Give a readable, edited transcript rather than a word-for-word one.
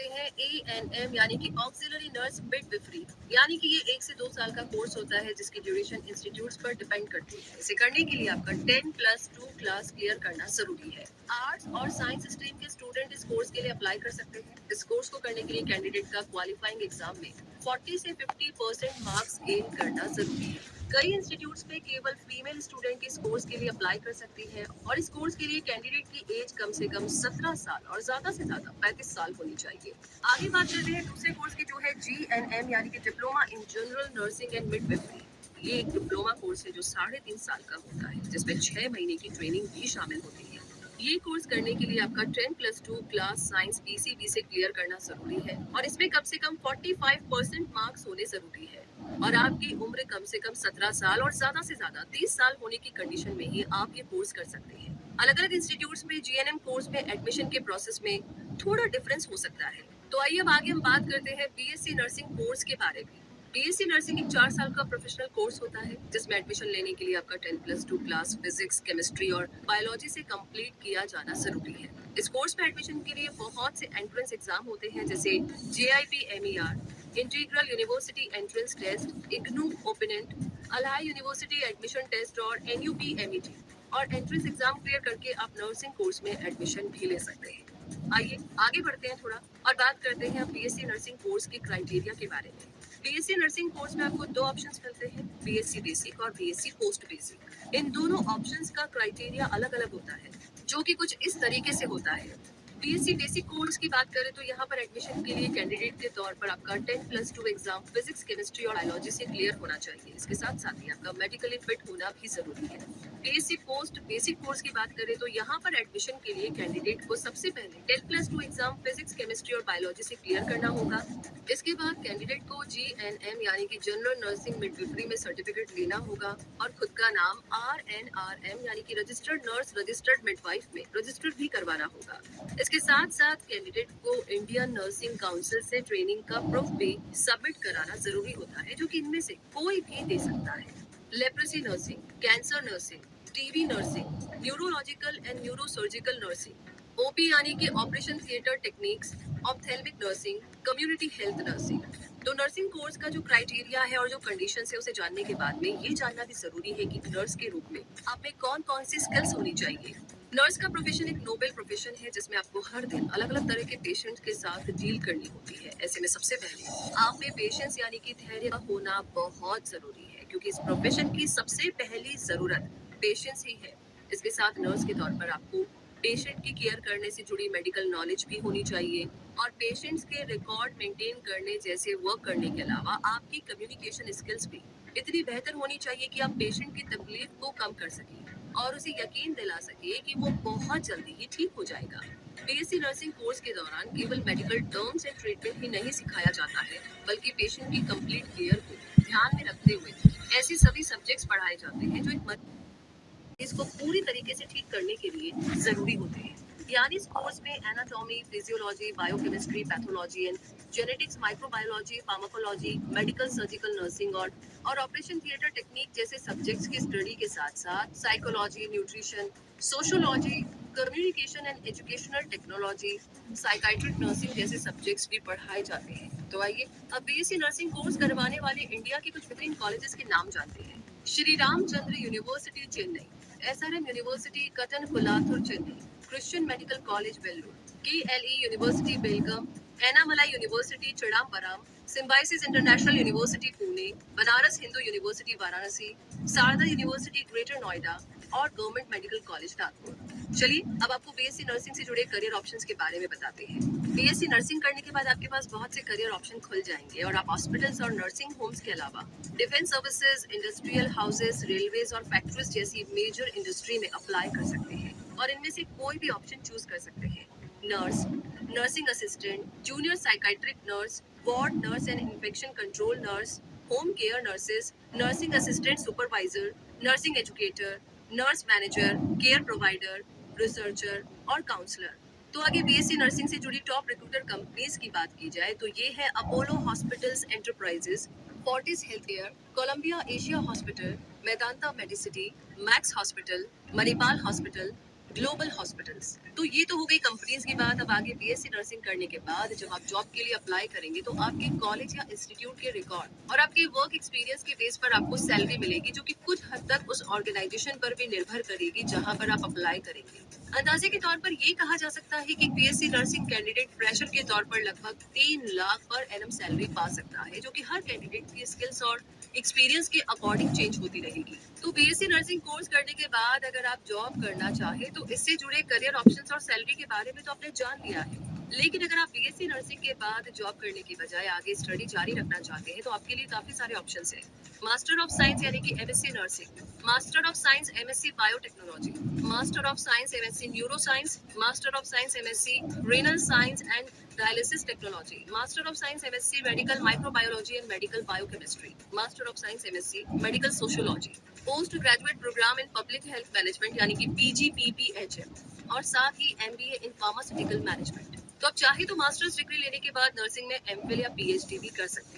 हैं ANM यानी कि ऑक्सिलरी नर्स मिडविफरी, यानी कि ये 1 से 2 साल का कोर्स होता है जिसकी ड्यूरेशन इंस्टीट्यूट्स पर डिपेंड करती है। इसे करने के लिए आपका 10+2 क्लास क्लियर करना जरूरी है। आर्ट्स और साइंस स्ट्रीम के स्टूडेंट इस कोर्स के लिए अप्लाई कर सकते हैं। इस कोर्स को करने के लिए कैंडिडेट का क्वालिफाइंग एग्जाम में 40 से 50% मार्क्स गेन करना जरूरी है। कई इंस्टीट्यूट्स में केवल फीमेल स्टूडेंट इस कोर्स के लिए अप्लाई कर सकती है और इस कोर्स के लिए कैंडिडेट की एज कम से कम 17 साल और ज्यादा से ज्यादा 35 साल होनी चाहिए। आगे बात करते हैं दूसरे कोर्स की जो है GNM यानी कि diploma in general nursing and midwifery. ये एक डिप्लोमा कोर्स है जो 3.5 साल का होता है जिसमें 6 महीने की ट्रेनिंग भी शामिल होती है। ये कोर्स करने के लिए आपका 10+2 क्लास साइंस PCB से क्लियर करना जरूरी है और इसमें कम से कम 45% मार्क्स होने जरूरी है और आपकी उम्र कम से कम 17 साल और ज्यादा से ज्यादा 30 साल होने की कंडीशन में ही आप ये कोर्स कर सकते हैं। अलग अलग इंस्टीट्यूट्स में GNM कोर्स में एडमिशन के प्रोसेस में थोड़ा डिफरेंस हो सकता है। तो आइए अब आगे हम बात करते हैं BSc नर्सिंग कोर्स के बारे में। BSc नर्सिंग एक 4 साल का प्रोफेशनल कोर्स होता है जिसमें एडमिशन लेने के लिए आपका 10+2 क्लास फिजिक्स, केमिस्ट्री और बायोलॉजी से कंप्लीट किया जाना जरूरी है। इस कोर्स में एडमिशन के लिए बहुत से एंट्रेंस एग्जाम होते हैं जैसे JIP MER, integral university entrance test, IGNOU ओपिनेंट, अलाहाई यूनिवर्सिटी एडमिशन टेस्ट और NUP MET। और एंट्रेंस एग्जाम क्लियर करके आप नर्सिंग कोर्स में एडमिशन भी ले सकते हैं। आइए आगे बढ़ते हैं थोड़ा और बात करते हैं BSc नर्सिंग कोर्स के क्राइटेरिया के बारे में। BSc नर्सिंग कोर्स में आपको 2 ऑप्शंस मिलते हैं, BSc बेसिक और BSc पोस्ट बेसिक। इन दोनों ऑप्शंस का क्राइटेरिया अलग अलग होता है जो कि कुछ इस तरीके से होता है। BSc बेसिक कोर्स की बात करें तो यहाँ पर एडमिशन के लिए कैंडिडेट के तौर पर आपका 10+2 एग्जाम फिजिक्स, केमिस्ट्री और बायोलॉजी से क्लियर होना चाहिए। इसके साथ साथ ही आपका मेडिकली फिट होना भी जरूरी है। BSc पोस्ट बेसिक कोर्स की बात करें तो यहाँ पर एडमिशन के लिए कैंडिडेट को सबसे पहले 10+2 एग्जाम फिजिक्स, केमिस्ट्री और बायोलॉजी से क्लियर करना होगा। इसके बाद कैंडिडेट को GNM यानी कि जनरल नर्सिंग मिडविफरी में सर्टिफिकेट लेना होगा और खुद का नाम RNRM यानी कि रजिस्टर्ड नर्स, रजिस्टर्ड मिडवाइफ में रजिस्टर्ड भी करवाना होगा। इसके साथ साथ कैंडिडेट को इंडियन नर्सिंग काउंसिल से ट्रेनिंग का प्रूफ भी सबमिट कराना जरूरी होता है जो कि इनमें से कोई भी दे सकता है। Leprosy nursing, cancer nursing, TB nursing, neurological and neurosurgical nursing, OP यानी कि operation theatre techniques, ophthalmic nursing, community health nursing. तो नर्सिंग कोर्स का जो क्राइटेरिया है और जो कंडीशन है उसे जानने के बाद में ये जानना भी जरूरी है कि नर्स के रूप में आप में कौन कौन सी स्किल्स होनी चाहिए। नर्स का प्रोफेशन एक नोबल प्रोफेशन है जिसमें आपको हर दिन अलग अलग तरह के पेशेंट के साथ डील करनी होती है। ऐसे में सबसे पहले आप में पेशेंस यानी कि धैर्य का होना बहुत जरूरी है क्योंकि इस प्रोफेशन की सबसे पहली जरूरत पेशेंस ही है। इसके साथ नर्स के तौर पर आपको पेशेंट की केयर करने से जुड़ी मेडिकल नॉलेज भी होनी चाहिए और पेशेंट्स के रिकॉर्ड मेंटेन करने जैसे वर्क करने के अलावा आपकी कम्युनिकेशन स्किल्स भी इतनी बेहतर होनी चाहिए कि आप पेशेंट की तकलीफ को कम कर सकें और उसे यकीन दिला सके कि वो बहुत जल्दी ही ठीक हो जाएगा। BSc नर्सिंग कोर्स के दौरान केवल मेडिकल टर्म्स एंड ट्रीटमेंट ही नहीं सिखाया जाता है बल्कि पेशेंट की कंप्लीट केयर को ध्यान में रखते हुए ऐसे सभी सब्जेक्ट्स पढ़ाए जाते हैं जो एक इसको पूरी तरीके से ठीक करने के लिए जरूरी होते हैं। यानी इस कोर्स में anatomy, physiology, biochemistry, pathology and genetics, microbiology, pharmacology, medical surgical nursing और ऑपरेशन थिएटर टेक्निक जैसे सब्जेक्ट्स की स्टडी के साथ साथ psychology, nutrition, sociology, communication and educational technology, psychiatric nursing जैसे सब्जेक्ट्स भी पढ़ाए जाते हैं। तो आइए अब BSc नर्सिंग कोर्स करवाने वाले इंडिया के कुछ बेहतरीन कॉलेजेस के नाम जानते हैं। Shri Ramachandra university Chennai, SRM university Kattankulathur Chennai, Christian medical college Vellore, KLE university Belgaum, Annamalai university Chidambaram, Symbiosis international university Pune, Banaras Hindu university Varanasi, Sharda university greater Noida और गवर्नमेंट मेडिकल कॉलेज नागपुर। चलिए अब आपको BSc नर्सिंग से जुड़े करियर ऑप्शंस के बारे में बताते हैं। BSc नर्सिंग करने के बाद आपके पास बहुत से करियर ऑप्शन खुल जाएंगे और आप हॉस्पिटल्स और नर्सिंग होम्स के अलावा defence services, industrial houses, railways और फैक्ट्रीज जैसी मेजर इंडस्ट्री में अप्लाई कर सकते हैं और इनमें से कोई भी ऑप्शन चूज कर सकते हैं। Nurse, nursing assistant, junior psychiatric nurse, ward nurse and infection control nurse, home care nurses, nursing assistant supervisor, nursing educator, nurse manager, care provider, researcher और काउंसलर। तो आगे BSc नर्सिंग से जुड़ी टॉप रिक्रूटर कंपनीज की बात की जाए तो ये है Apollo hospitals enterprises, Fortis healthcare, Columbia Asia hospital, Medanta Medicity, max hospital, Manipal hospital, global hospitals. तो ये तो हो गई कंपनीज की बात। अब आगे बीएससी नर्सिंग करने के बाद जब आप जॉब के लिए अप्लाई करेंगे तो आपके कॉलेज या इंस्टीट्यूट के रिकॉर्ड और आपके वर्क एक्सपीरियंस के बेस पर आपको सैलरी मिलेगी, जो कि कुछ हद तक उस ऑर्गेनाइजेशन पर भी निर्भर करेगी जहां पर आप अप्लाई करेंगे। अंदाजे के तौर पर ये कहा जा सकता है कि बीएससी नर्सिंग कैंडिडेट फ्रेशर के तौर पर लगभग 3 लाख पर एनम सैलरी पा सकता है, जो कि हर कैंडिडेट की स्किल्स और एक्सपीरियंस के अकॉर्डिंग चेंज होती रहेगी। तो बीएससी नर्सिंग कोर्स करने के बाद अगर आप जॉब करना चाहे तो इससे जुड़े करियर ऑप्शंस और सैलरी के बारे में तो आपने जान लिया है। लेकिन अगर आप बीएससी नर्सिंग के बाद जॉब करने की बजाय आगे स्टडी जारी रखना चाहते हैं तो आपके लिए काफी सारे ऑप्शंस हैं। मास्टर ऑफ साइंस यानी कि MSc nursing, master of science MSc biotechnology, master of science MSc neuro science, master of science MSc renal science and dialysis technology, master of science MSc medical microbiology and medical biochemistry, master of science MSc medical sociology, post graduate program in public health management यानी कि PGPPHM, और साथ ही MBA in pharmaceutical management. तो आप चाहे तो masters degree लेने के बाद नर्सिंग में एमफिल या पीएचडी भी कर सकते हैं।